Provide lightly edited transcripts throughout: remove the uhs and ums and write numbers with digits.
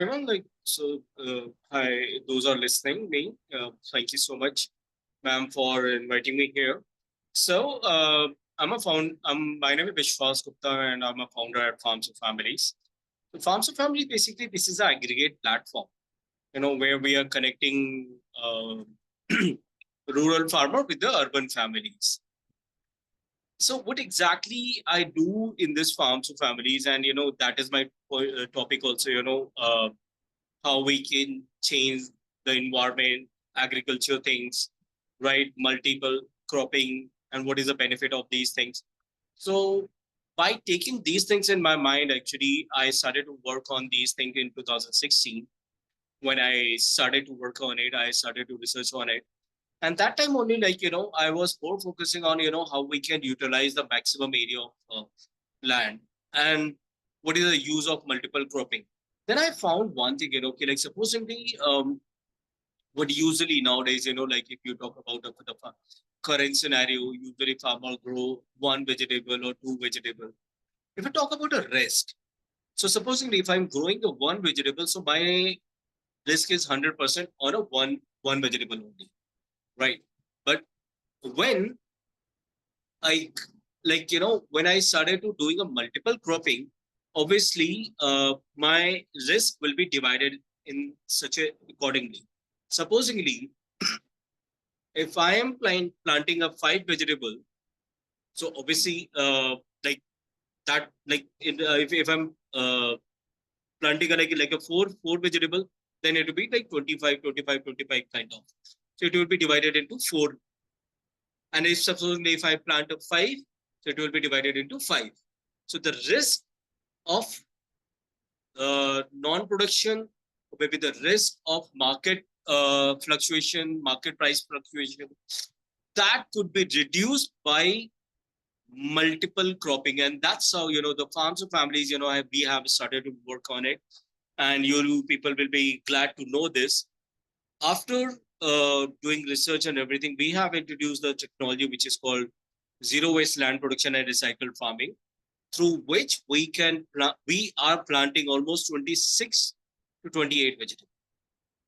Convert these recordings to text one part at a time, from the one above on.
Hi, those are listening me. Thank you so much, ma'am, for inviting me here. So, my name is Vishwaas Gupta, and I'm a founder at Farms of Families. So Farms of Families, basically, this is an aggregate platform, where we are connecting rural farmer with the urban families. So, what exactly I do in this Farms of Families, and that is my topic also. How we can change the environment, agriculture things, right? Multiple cropping, and what is the benefit of these things. So by taking these things in my mind, actually, I started to work on these things in 2016. When I started to work on it, I started to research on it. And that time only, I was more focusing on, how we can utilize the maximum area of land and what is the use of multiple cropping. Then I found one thing, okay, like supposedly, what usually nowadays, like if you talk about the current scenario, usually farmer grow one vegetable or two vegetable. If you talk about a risk, so supposing if I'm growing the one vegetable, so my risk is 100% on a one vegetable only, right? But when I when I started to doing a multiple cropping, obviously my risk will be divided in such a accordingly. Supposingly, if I am planting a five vegetable, so obviously like that like if I'm planting like a four vegetable, then it will be like 25 kind of. So it will be divided into four. And if supposedly if I plant a five, so it will be divided into five. So the risk of non-production, maybe the risk of market fluctuation, market price fluctuation, that could be reduced by multiple cropping. And that's how, the farms of families, we have started to work on it. And you people will be glad to know this. After doing research and everything, we have introduced the technology which is called zero waste land production and recycled farming, through which we are planting almost 26 to 28 vegetables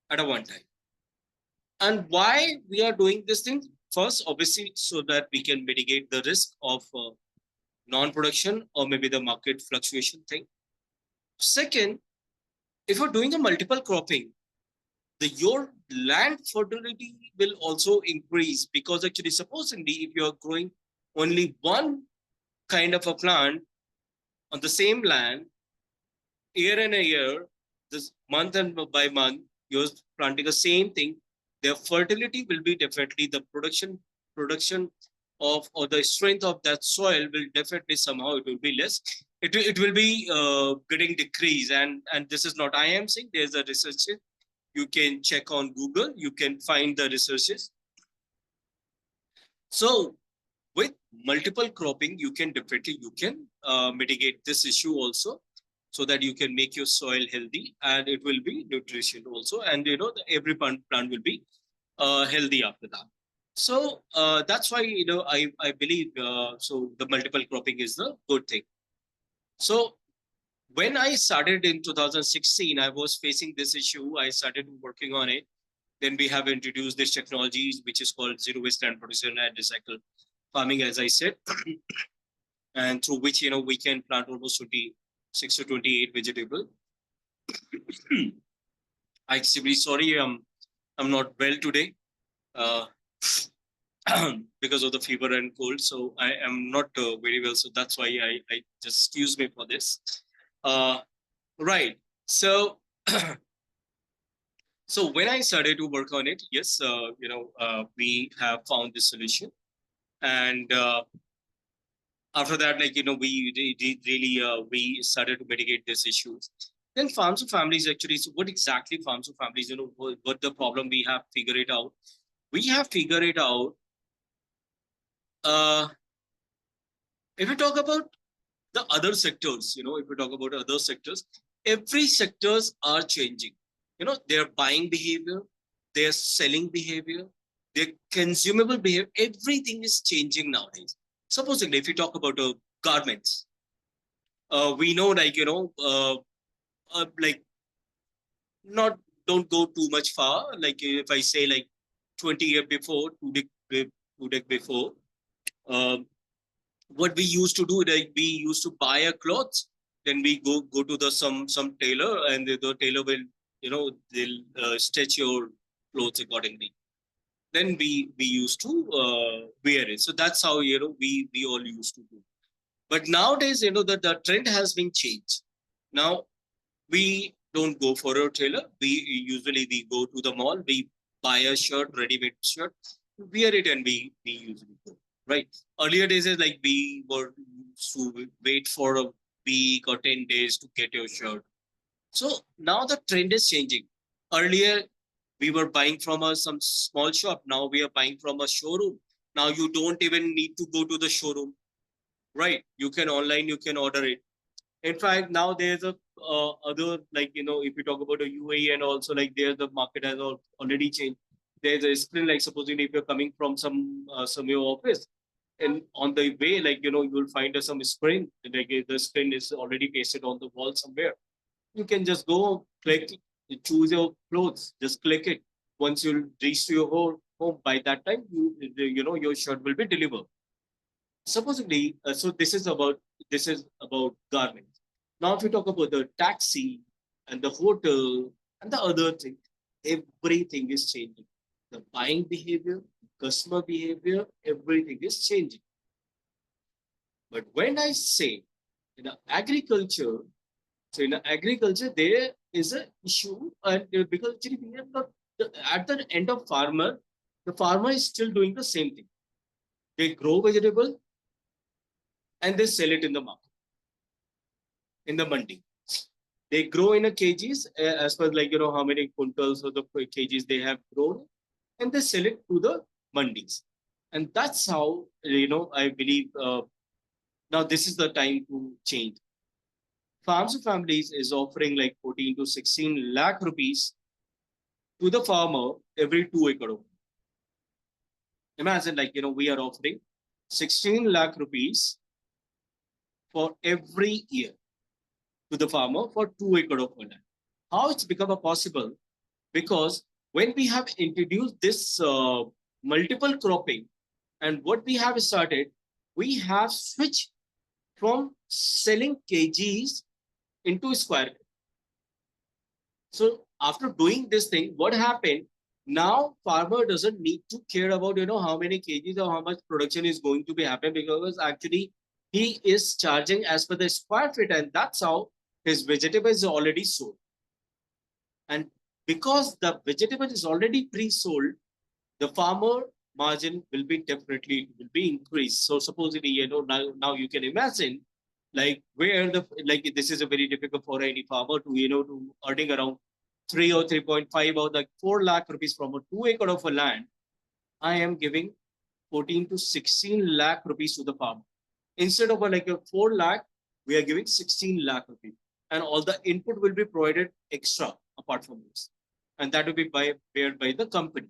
at a one time. And why we are doing this thing? First, obviously, so that we can mitigate the risk of non-production or maybe the market fluctuation thing. Second, if you're doing a multiple cropping, your land fertility will also increase, because actually supposedly if you're growing only one kind of a plant on the same land, year and a year, this month and by month, you're planting the same thing, their fertility will be definitely the production of or the strength of that soil will definitely somehow it will be less. It will be getting decreased, and this is not I am saying. There's a research. You can check on Google. You can find the researches. So with multiple cropping, you can mitigate this issue also, so that you can make your soil healthy and it will be nutrition also, and every plant will be healthy after that. So that's why I believe so the multiple cropping is the good thing. So when I started in 2016, I was facing this issue. I started working on it. Then we have introduced this technology, which is called zero waste land production and recycle farming, as I said, and through which we can plant almost 26 to 28 vegetable. I'm extremely sorry, I'm not well today, uh, because of the fever and cold. So I am not very well. So that's why I just excuse me for this. Uh, right. So so when I started to work on it, yes, we have found this solution, and after that, we we started to mitigate these issues. Then farms of families actually. So what exactly farms of families? What the problem we have figured it out. We have figured it out. Uh, if we talk about the other sectors, if we talk about other sectors, every sectors are changing. Their buying behavior, their selling behavior, their consumable behavior, everything is changing nowadays. Supposing if you talk about garments, we know like not don't go too much far. Like if I say like 20 years before, two decades before, um, what we used to do, like we used to buy a clothes, then we go to the some tailor, and the tailor will, they'll stitch your clothes accordingly. Then we used to wear it. So that's how, we all used to do. But nowadays, the trend has been changed. Now we don't go for a tailor. We go to the mall, we buy a shirt, ready-made shirt, wear it, and we usually go. Right. Earlier days is like we were used to wait for a week or 10 days to get your shirt. So now the trend is changing. Earlier we were buying from some small shop. Now we are buying from a showroom. Now you don't even need to go to the showroom. Right. You can online, you can order it. In fact, now there's a other, like, if you talk about the UAE, and also like there's the market has already changed. There's a screen, like supposing if you're coming from some your office, and on the way, like, you'll find some screen, like the screen is already pasted on the wall somewhere. You can just go click, choose your clothes, just click it. Once you reach to your home, by that time, your shirt will be delivered. Supposedly, so this is about garments. Now, if we talk about the taxi and the hotel and the other thing, everything is changing. The buying behavior, customer behavior, everything is changing. But when I say in agriculture, so in agriculture there is an issue, and because actually we have not, at the end of farmer, the farmer is still doing the same thing. They grow vegetable and they sell it in the market, in the mandi. They grow in a kgs, as per like, how many quintals or the kgs they have grown, and they sell it to the mandis. And that's how, I believe, now this is the time to change. Farms of families is offering like 14 to 16 lakh rupees to the farmer every 2 acre. Imagine, like, we are offering 16 lakh rupees for every year to the farmer for 2 acre of land. How it's become a possible? Because when we have introduced this multiple cropping, and what we have started, we have switched from selling kgs into square. So after doing this thing, what happened? Now farmer doesn't need to care about, how many kgs or how much production is going to be happening, because actually he is charging as per the square feet, and that's how his vegetable is already sold. And because the vegetable is already pre-sold, the farmer margin will be increased. So supposedly, now you can imagine, like, where this is a very difficult for any farmer to, to earning around 3 or 3.5 or like 4 lakh rupees from a 2 acre of a land. I am giving 14 to 16 lakh rupees to the farmer. Instead of like a 4 lakh, we are giving 16 lakh rupees. And all the input will be provided extra apart from this. And that will be paid by the company.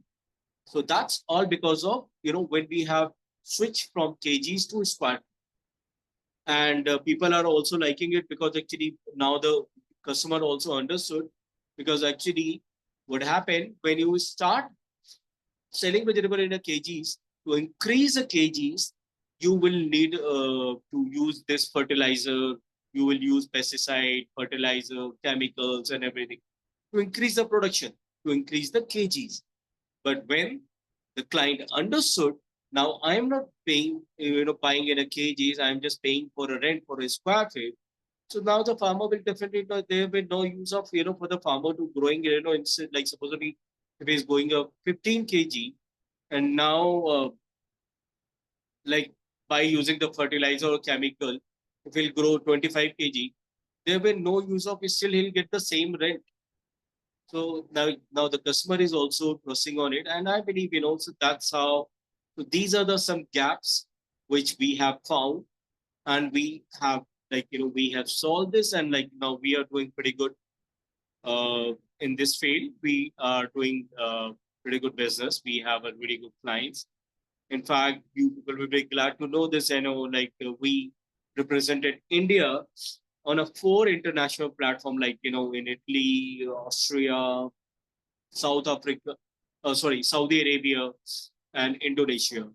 So that's all because of, when we have switched from kgs to square. And people are also liking it, because actually now the customer also understood, because actually what happened when you start selling vegetable in a kgs, to increase the kgs, you will need to use this fertilizer, you will use pesticide, fertilizer, chemicals and everything to increase the production, to increase the kgs. But when the client understood, now I am not paying, buying in a kgs, I am just paying for a rent for a square feet. So now the farmer will definitely know, there will be no use of, for the farmer to growing, instead, like supposedly if he's going up 15 kg, and now like by using the fertilizer or chemical, if he'll grow 25 kg, there will be no use of it, still he'll get the same rent. So now the customer is also trusting on it, and I believe, so that's how. So these are the some gaps which we have found, and we have, like, we have solved this, and like now we are doing pretty good in this field. We are doing pretty good business. We have a really good clients. In fact, you people will be glad to know this. I know, like, we represented India on a 4 international platform, like, in Italy, Austria, South Africa, Saudi Arabia, and Indonesia.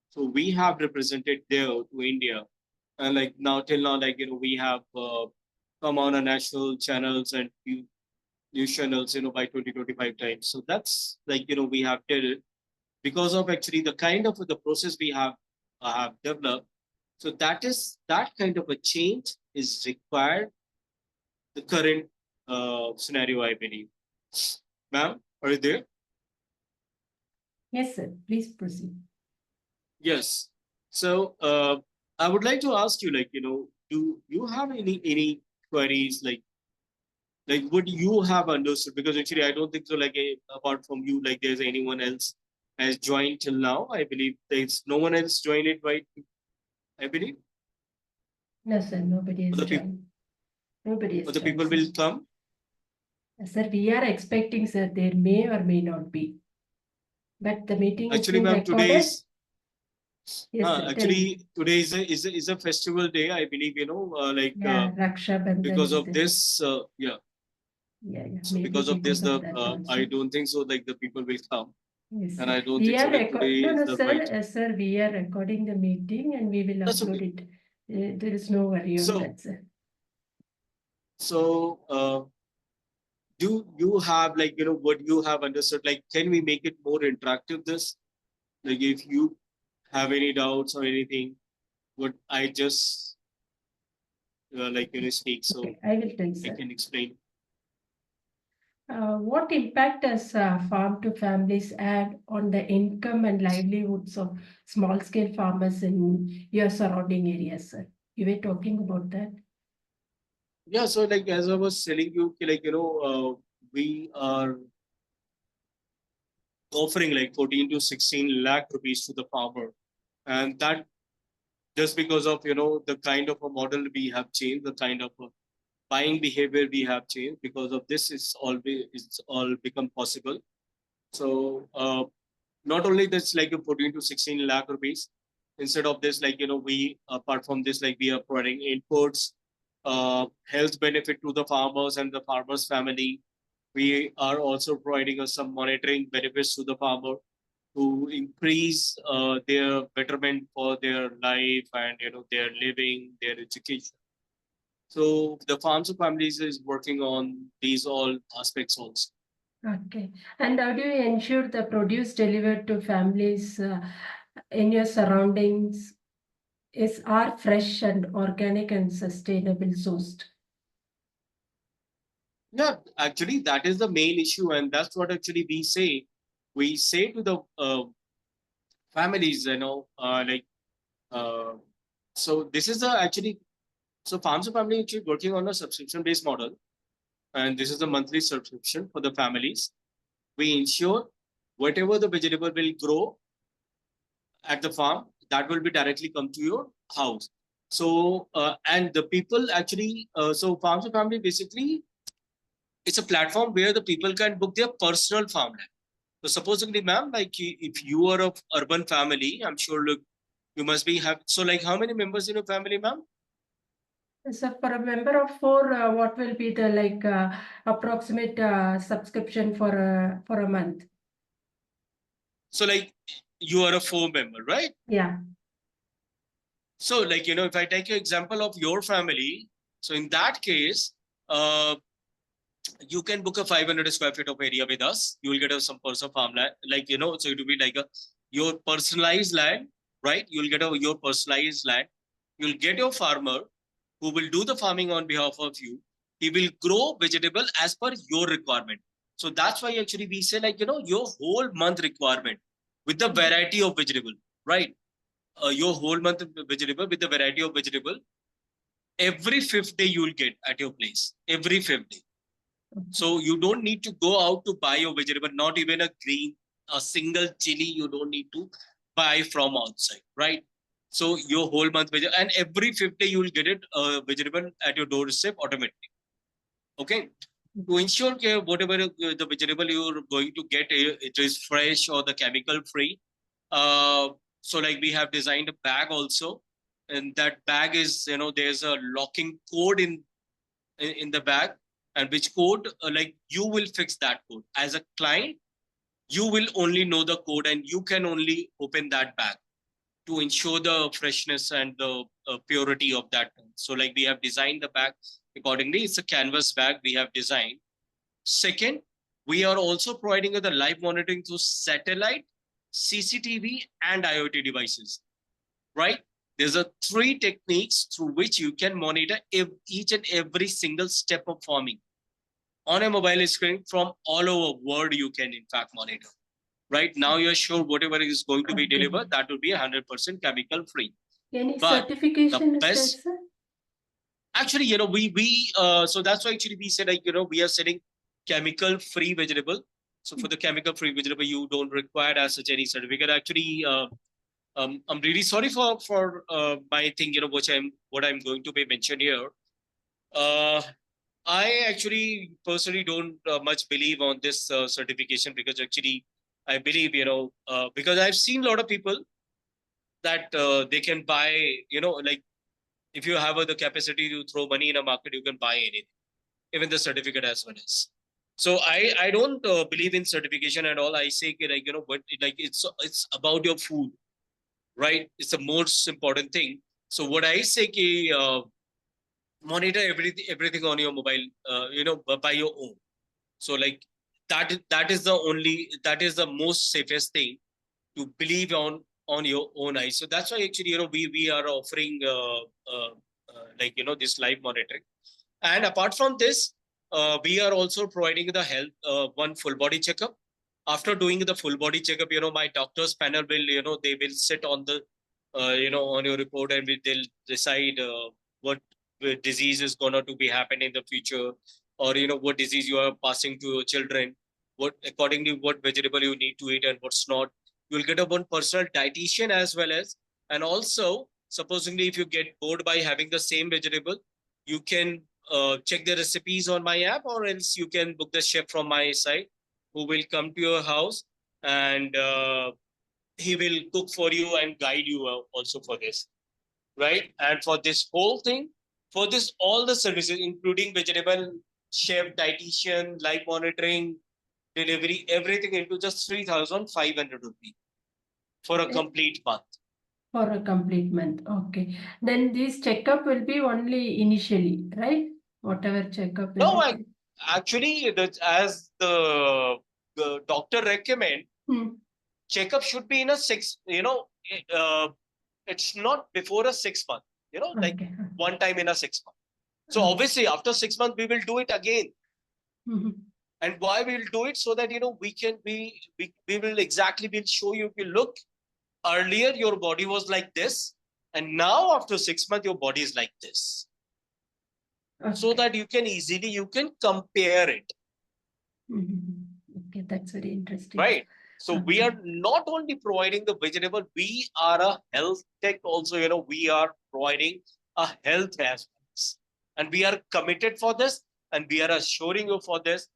So we have represented there to India, and like now till now, like, we have come on a national channels and news channels, by 20-25 times. So that's like, we have did it because of actually the kind of the process we have developed. So that kind of a change is required the current scenario, I believe. Ma'am, are you there? Yes, sir. Please proceed. Yes. So I would like to ask you, like, do you have any queries, like what you have understood? Because actually, I don't think so. Like, apart from you, like, there's anyone else has joined till now. I believe there's no one else joined it, right? I believe. No, sir. Nobody is joined. Nobody is But the joined, people sir. will come. Sir, we are expecting, sir, there may or may not be. But the meeting Actually, is being ma'am, recorded. today is Yes, sir, actually today is a festival day. I believe, like, Raksha Bandhan because is of there. this, Yeah. So Maybe because of this, that also. I don't think so. Like, the people will come, Yes, and sir. I don't We think so. are Like, today no, is the sir, right. sir, we are recording the meeting and we will That's upload okay. it. There is no worry on So, that, sir. so do you have, like, what you have understood? Like, can we make it more interactive? This, like, if you have any doubts or anything, what I just like, speak, so Okay, I will tell, I sir. can explain. What impact does farm to families had on the income and livelihoods of small scale farmers in your surrounding areas, sir? You were talking about that. Yeah, so like as I was telling you, like, we are offering like 14 to 16 lakh rupees to the farmer, and that just because of, the kind of a model we have changed, the kind of a buying behavior we have changed. Because of this, it's all become possible. So not only that's like a 14 to 16 lakh rupees. Instead of this, like, we, apart from this, like, we are providing inputs, health benefit to the farmers and the farmers family. We are also providing us some monitoring benefits to the farmer to increase their betterment for their life and, their living, their education. So the farms of families is working on these all aspects also. Okay. And how do you ensure the produce delivered to families in your surroundings are fresh and organic and sustainable sourced? Yeah, actually, that is the main issue, and that's what actually we say. We say to the families, like, uh, so this is the actually, so farms of family actually working on a subscription based model, and this is the monthly subscription for the families. We ensure whatever the vegetable will grow at the farm, that will be directly come to your house. So and the people actually, so farms of family basically, it's a platform where the people can book their personal farmland. So supposedly, ma'am, like, if you are of urban family, I'm sure, look, you must be have. So like, how many members in your family, ma'am? So for a member of 4, what will be the approximate subscription for a month? So like, you are a 4 member, right? Yeah. So like, if I take your example of your family, so in that case, uh, you can book a 500 square feet of area with us. You will get some personal farmland, like, so it will be like your personalized land, right? You'll get your personalized land. You'll get your farmer who will do the farming on behalf of you. He will grow vegetable as per your requirement. So that's why actually we say, like, your whole month requirement with the variety of vegetable, right? Your whole month vegetable with the variety of vegetable. Every fifth day you will get at your place. Every fifth day. So you don't need to go out to buy your vegetable, not even a single chili you don't need to buy from outside, right? So your whole month vegetable, and every fifth day you will get it vegetable at your doorstep automatically. Okay. To ensure that whatever the vegetable you're going to get, it is fresh or the chemical free. So like, we have designed a bag also, and that bag is, there's a locking code in in the bag, and which code, like you will fix that code. As a client, you will only know the code and you can only open that bag to ensure the freshness and the purity of that. So like we have designed the bag accordingly. It's a canvas bag we have designed. Second, we are also providing the live monitoring through satellite, CCTV, and IoT devices, right? There's a three techniques through which you can monitor each and every single step of farming on a mobile screen from all over world. You can in fact monitor. Right now, you're sure whatever is going to be delivered, that will be 100% chemical free. Any But certification the is there, best, sir? actually, so that's why actually we said, like, we are selling chemical free vegetable. So for the chemical free vegetable, you don't require as such any certificate. Actually, I'm really sorry for my thing, what I'm going to be mentioned here. I actually personally don't much believe on this certification, because actually I believe, because I've seen a lot of people that they can buy, like if you have the capacity to throw money in a market, you can buy anything, even the certificate as well as. So I don't believe in certification at all. I say, like, but like it's about your food, right? It's the most important thing. So what I say, monitor everything on your mobile, by your own. So like that is the most safest thing to believe on your own eyes. So that's why actually, we are offering this live monitoring. And apart from this, we are also providing the health one full body checkup. After doing the full body checkup, my doctor's panel will, they will sit on the on your report, and they'll decide what disease is going to be happening in the future, or what disease you are passing to your children, what accordingly what vegetable you need to eat and what's not. You'll get a one personal dietitian as well as. And also, supposedly if you get bored by having the same vegetable, you can check the recipes on my app, or else you can book the chef from my side who will come to your house, and he will cook for you and guide you also for this, right? And for this whole thing, for this all the services including vegetable chef, dietitian, live monitoring, delivery, everything into just 3,500 rupees for a complete month. For a complete month, okay. Then this checkup will be only initially, right? Whatever checkup. No, actually, as the doctor recommend, checkup should be in a it's not before a 6 month, like one time in a 6 month. So obviously after 6 months, we will do it again. And why we will do it? So that, we will exactly, we'll show you, look, earlier your body was like this, and now after 6 months, your body is like this. Okay. So that you can compare it. Okay, that's very interesting. Right. So we are not only providing the vegetable, we are a health tech also, we are providing a health aspects. And we are committed for this, and we are assuring you for this.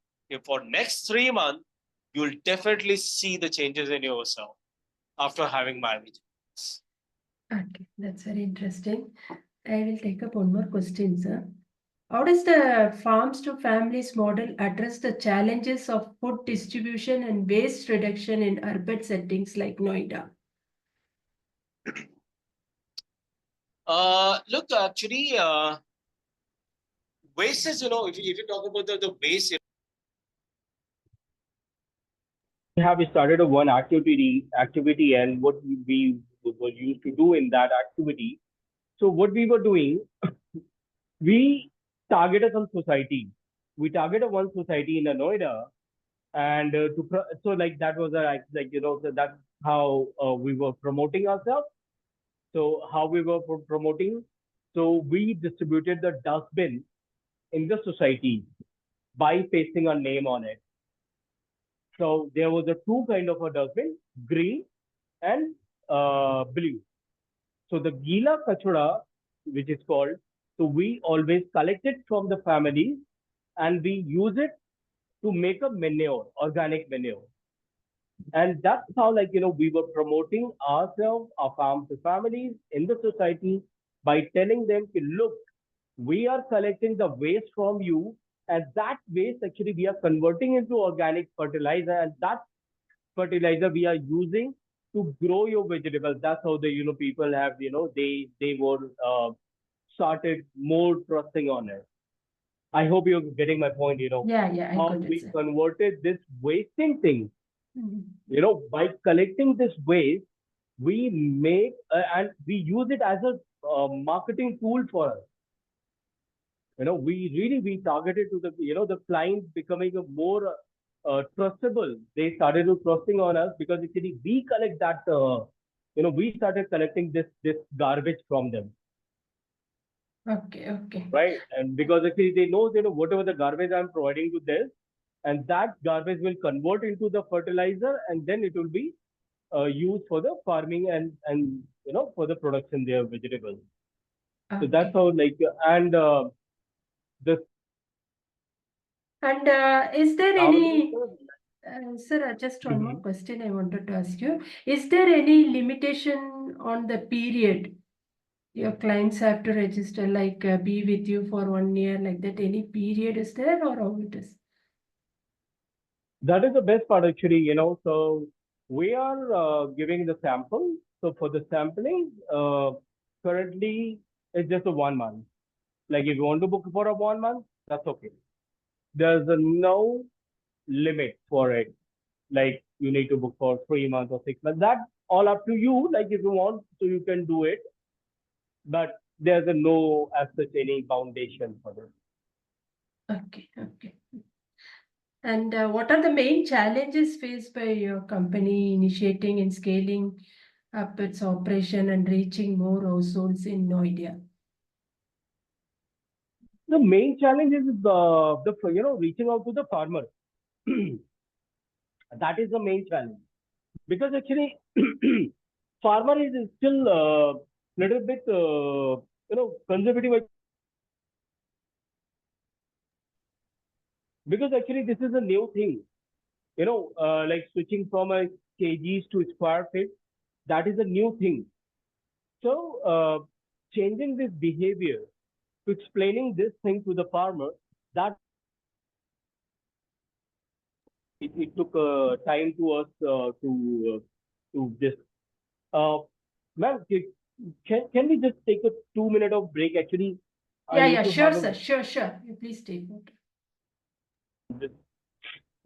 For next 3 months, you'll definitely see the changes in yourself after having my vegetables. Okay, that's very interesting. I will take up one more question, sir. How does the farms to families model address the challenges of food distribution and waste reduction in urban settings like Noida? Look, actually, waste is, if you talk about the waste, we have started a one activity, and what we were used to do in that activity. So what we were doing, we targeted some society. We targeted one society in Noida, and so like that was so that's how we were promoting ourselves. So how we were promoting, so we distributed the dustbin in the society by pasting a name on it. So there was a two kind of a dustbin, green and blue. So the Gila Kachura, which is called, so we always collect it from the family and we use it to make a manure, organic manure. And that's how, we were promoting ourselves, our farm to families in the society by telling them, look, We are collecting the waste from you, and that waste actually we are converting into organic fertilizer, and that fertilizer we are using to grow your vegetables. That's how the people have they were started more trusting on it. I hope you're getting my point. Yeah, I How got it, we sir. converted this wasting thing. Mhm. By collecting this waste, we make and we use it as a marketing tool for us. We targeted to the the client becoming a more trustable. They started to trusting on us because actually we collect that. We started collecting this garbage from them, Okay. right? And because actually they know whatever the garbage I'm providing to this, and that garbage will convert into the fertilizer, and then it will be used for the farming and for the production their vegetables. So that's Okay. how and the And is there nowadays. any, sir, just one more Mhm. question I wanted to ask you. Is there any limitation on the period your clients have to register, like be with you for 1 year, like that? Any period is there or how it is? That is the best part actually. So we are giving the sample. So for the sampling, currently it's just a 1 month. Like if you want to book for a 1 month, that's okay. There's no limit for it. Like you need to book for 3 months or 6 months. That all up to you. Like if you want, so you can do it. But there's no as such any foundation for this. Okay. And what are the main challenges faced by your company initiating and scaling up its operation and reaching more households in Noida? The main challenge is the reaching out to the farmer. That is the main challenge because actually farmer is still little bit conservative because actually this is a new thing. Like switching from a kgs to square feet, that is a new thing. So changing this behavior to explaining this thing to the farmer, that it took time to us to just ma'am, can we just take a 2 minute of break? Actually, I need Yeah, to sure, have a sir. Sure. You please take note.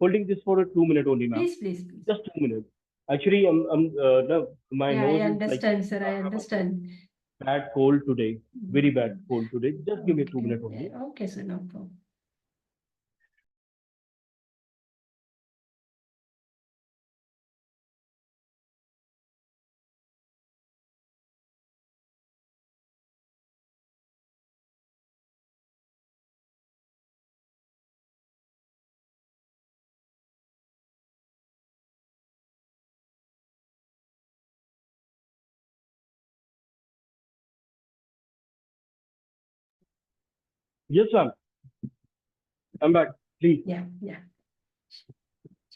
holding this for a 2 minute only, ma'am. Please. Just 2 minutes. Actually, no, my Yeah, I nose is like understand, sir. I I have a understand. bad cold today, very bad Mm. cold today. Just give me 2 minutes Okay. only. Okay, sir, no problem. Yes, ma'am. I'm back. Please. Yeah.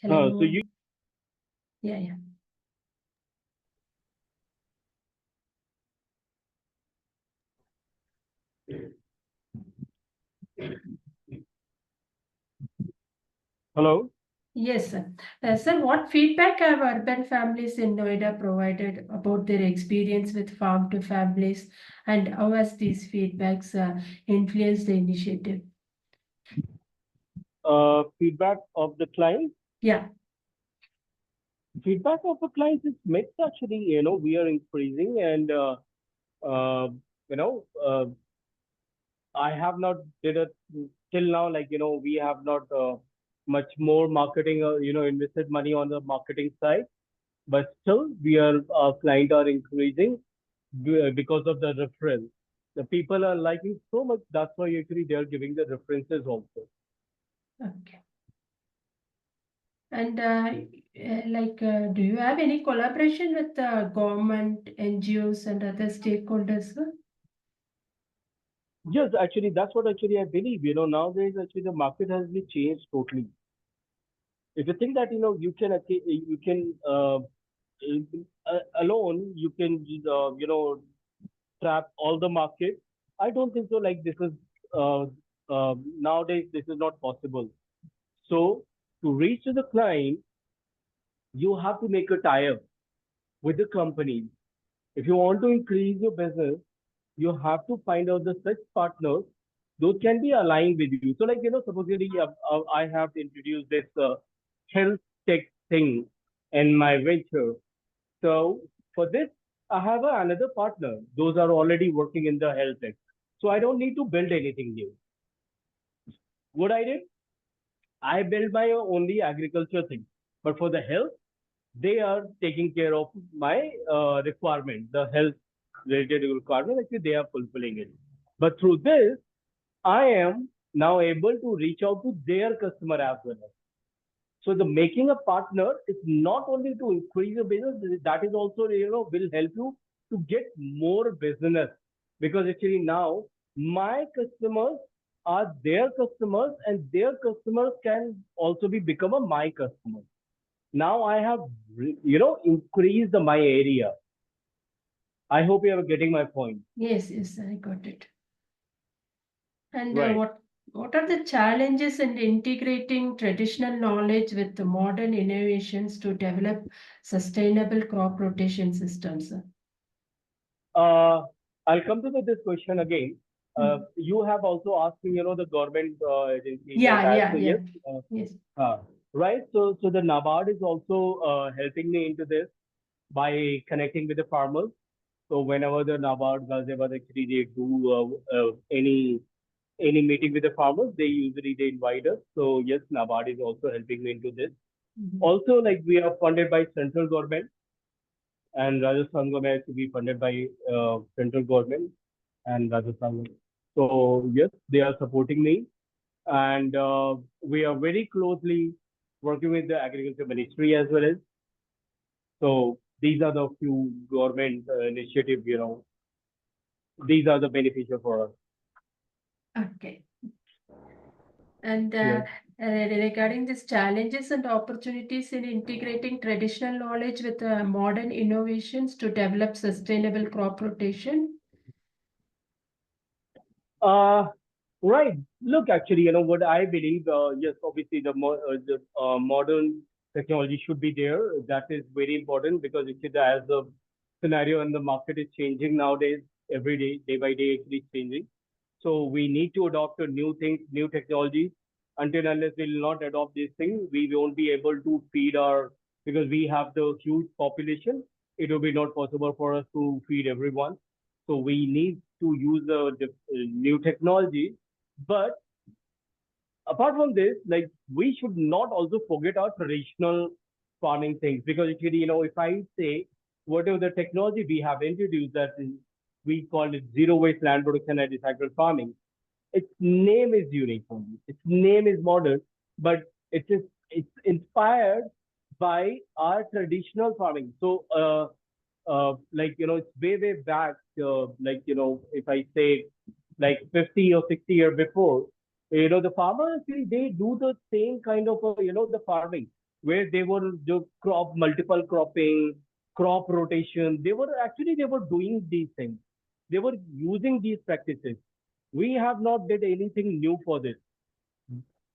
Shall I So move? you. Yeah. Hello. Yes, sir. Sir, what feedback have urban families in Noida provided about their experience with farm to families, and how has these feedbacks influenced the initiative? Feedback of the client. Yeah. Feedback of the clients is mixed actually. We are increasing and uh, you know I have not did it till now. Like we have not much more marketing. Invested money on the marketing side, but still we are our client are increasing because of the reference. The people are liking so much. That's why actually they are giving the references also. Okay. And do you have any collaboration with government, NGOs, and other stakeholders, sir? Yes, actually, that's what actually I believe. Nowadays actually the market has been changed totally. If you think that you can alone you can trap all the market. I don't think so. Like this is nowadays this is not possible. So to reach to the client, you have to make a tie-up with the company. If you want to increase your business, you have to find out the such partners those can be aligned with you. So, like supposedly I have introduced this health tech thing in my venture. So for this, I have another partner. Those are already working in the health tech. So I don't need to build anything new. What I did, I built my only agriculture thing. But for the health, they are taking care of my requirement, the health related requirement. Actually, they are fulfilling it. But through this, I am now able to reach out to their customer as well. So the making a partner is not only to increase your business, that is also will help you to get more business, because actually now my customers are their customers and their customers can also be become a my customer. Now I have increased my area. I hope you are getting my point. Yes, yes, I got it. And Right. what are the challenges in integrating traditional knowledge with the modern innovations to develop sustainable crop rotation systems? Uh, I'll come to this question again. Hmm. You have also asked me, the government agencies and Yeah, that. yeah, So yeah. yes, Yes. right. So the NABARD is also helping me into this by connecting with the farmers. So whenever the NABARD does ever actually they do any meeting with the farmers, they invite us. So yes, NABARD is also helping me into this. Mhm. Also, like we are funded by central government, and Rajasthan government has to be funded by central government and Rajasthan. So yes, they are supporting me, and we are very closely working with the agriculture ministry as well as. So these are the few government initiatives. These are the beneficial for us. Okay. And Yes. regarding these challenges and opportunities in integrating traditional knowledge with modern innovations to develop sustainable crop rotation. Uh, right. Look, actually, what I believe. Yes, obviously the modern technology should be there. That is very important because as the scenario and the market is changing nowadays, every day by day, it is changing. So we need to adopt a new things, new technologies. Until unless we will not adopt this thing, we won't be able to feed our, because we have the huge population. It will be not possible for us to feed everyone. So we need to use the new technology. But apart from this, like we should not also forget our traditional farming things, because actually, if I say whatever the technology we have introduced, that is, we call it zero waste land production and recycled farming. Its name is unique only. Its name is modern, but it's inspired by our traditional farming. So it's way back. If I say like 50 or 60 years before, the farmers actually they do the same kind of the farming where they were the crop multiple cropping, crop rotation. They were doing these things. They were using these practices. We have not did anything new for this.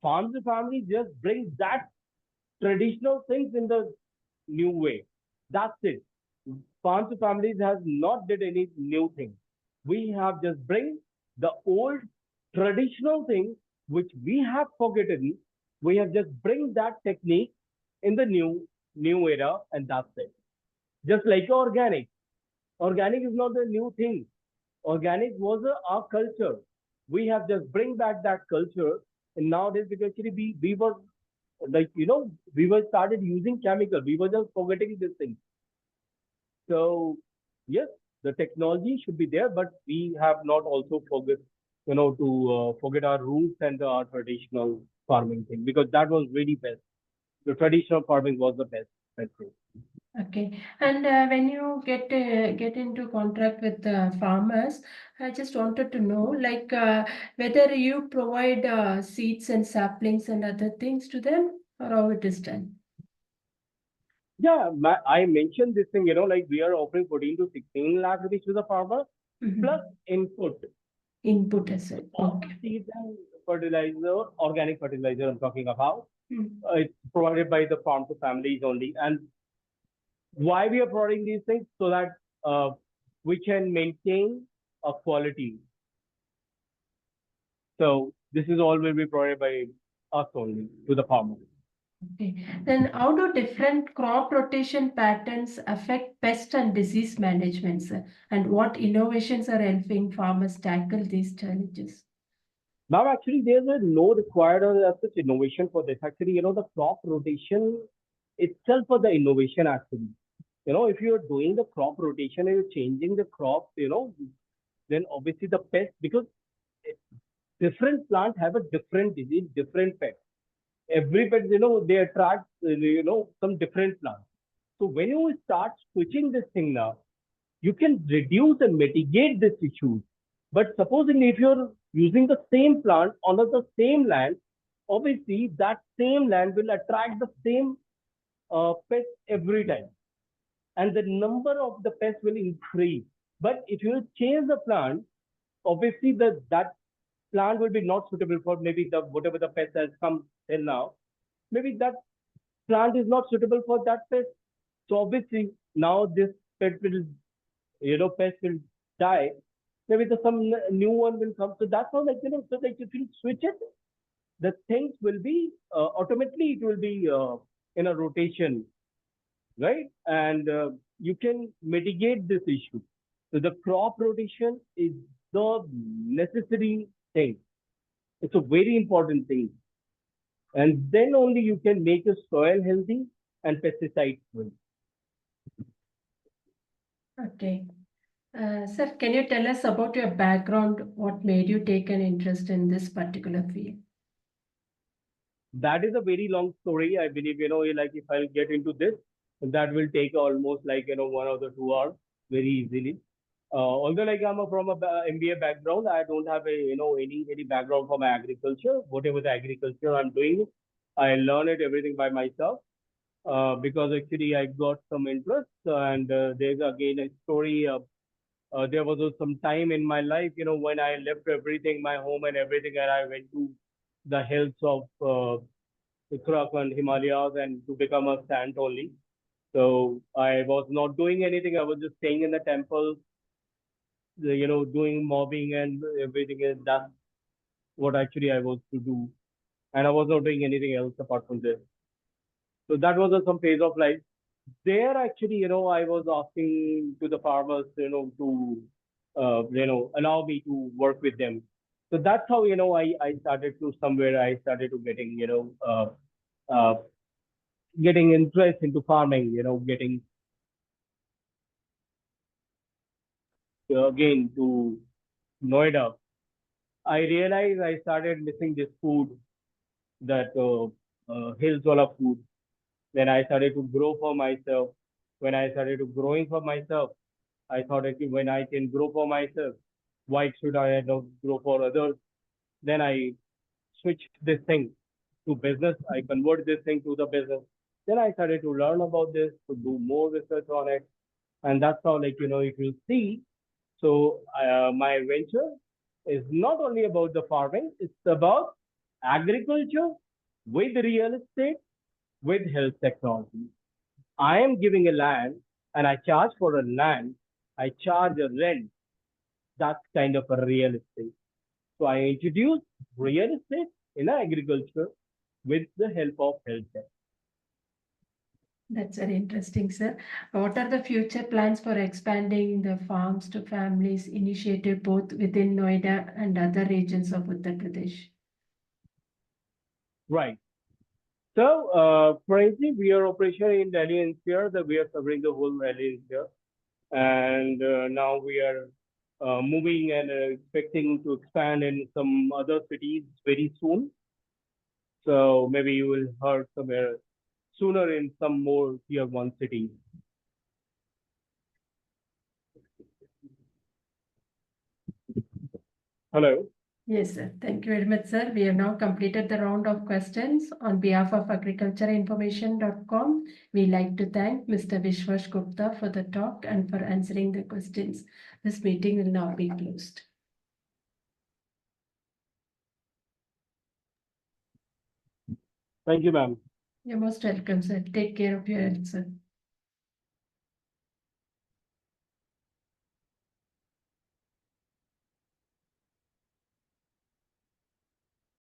Farms and families just bring that traditional things in the new way. That's it. Farms and families has not did any new thing. We have just bring the old traditional thing which we have forgotten. We have just bring that technique in the new era, and that's it. Just like organic. Organic is not the new thing. Organic was our culture. We have just bring back that culture, and nowadays because actually we were like we were started using chemical. We were just forgetting this thing. So yes, the technology should be there, but we have not also forget to forget our roots and our traditional farming thing, because that was really best. The traditional farming was the best thing. Okay. And when you get into contract with farmers, I just wanted to know, like, whether you provide seeds and saplings and other things to them, or how it is done. Yeah, I mentioned this thing, like we are offering 14 to 16 lakh rupees to the farmer Mhm. plus input. Input as well. All Okay. seeds and fertilizer, organic fertilizer I'm talking about, Hmm. it's provided by the farm to families only. And why we are providing these things? So that we can maintain a quality. So this is all will be provided by us only to the farmer. Okay. Then how do different crop rotation patterns affect pest and disease management, sir? And what innovations are helping farmers tackle these challenges? Now, actually, there's no required or such innovation for this. Actually, the crop rotation itself for the innovation actually. If you're doing the crop rotation and you're changing the crop, then obviously the pest, because different plants have a different disease, different pest. Every pet, they attract, some different plants. So when you start switching this thing now, you can reduce and mitigate this issue. But supposing if you're using the same plant on the same land, obviously that same land will attract the same pest every time, and the number of the pests will increase. But if you change the plant, obviously that plant will be not suitable for maybe the whatever the pest has come till now. Maybe that plant is not suitable for that pest. So obviously now this pet will, pest will die. Maybe some new one will come. So that's how, so like if you switch it, the things will be automatically it will be in a rotation, right? And you can mitigate this issue. So the crop rotation is the necessary thing. It's a very important thing. And then only you can make your soil healthy and pesticide free. Okay. Sir, can you tell us about your background? What made you take an interest in this particular field? That is a very long story. I believe, like if I'll get into this, that will take almost like, 1 or 2 hours very easily. Although like I'm from a MBA background, I don't have a, any background from agriculture. Whatever the agriculture I'm doing, I learn it everything by myself. Because actually I got some interest, and there's again a story. There was some time in my life, when I left everything, my home and everything, and I went to the hills of Uttarakhand, Himalayas, and to become a sant only. So I was not doing anything. I was just staying in the temple, doing mobbing and everything. And that's what actually I was to do. And I was not doing anything else apart from this. So that was some phase of life. There actually, I was asking to the farmers, to, allow me to work with them. So that's how, I started to somewhere, I started to getting, uh, getting interest into farming, getting again to Noida. I realized I started missing this food, that hills wala food. Then I started to grow for myself. When I started to growing for myself, I thought, okay, when I can grow for myself, why should I not grow for others? Then I switched this thing to business. I convert this thing to the business. Then I started to learn about this, to do more research on it. And that's how, like, if you see, so my venture is not only about the farming, it's about agriculture with real estate, with health technology. I am giving a land and I charge for a land, I charge a rent. That's kind of a real estate. So I introduced real estate in agriculture with the help of health tech. That's very interesting, sir. What are the future plans for expanding the farms to families initiative both within Noida and other regions of Uttar Pradesh? Right. So currently we are operational in Delhi NCR, that we are covering the whole Delhi NCR. And now we are moving and expecting to expand in some other cities very soon. So maybe you will hear somewhere sooner in some more tier one cities. Hello. Yes, sir. Thank you very much, sir. We have now completed the round of questions. On behalf of agricultureinformation.com, we like to thank Mr. Vishwaas Gupta for the talk and for answering the questions. This meeting will now be closed. Thank you, ma'am. You're most welcome, sir. Take care of your health, sir.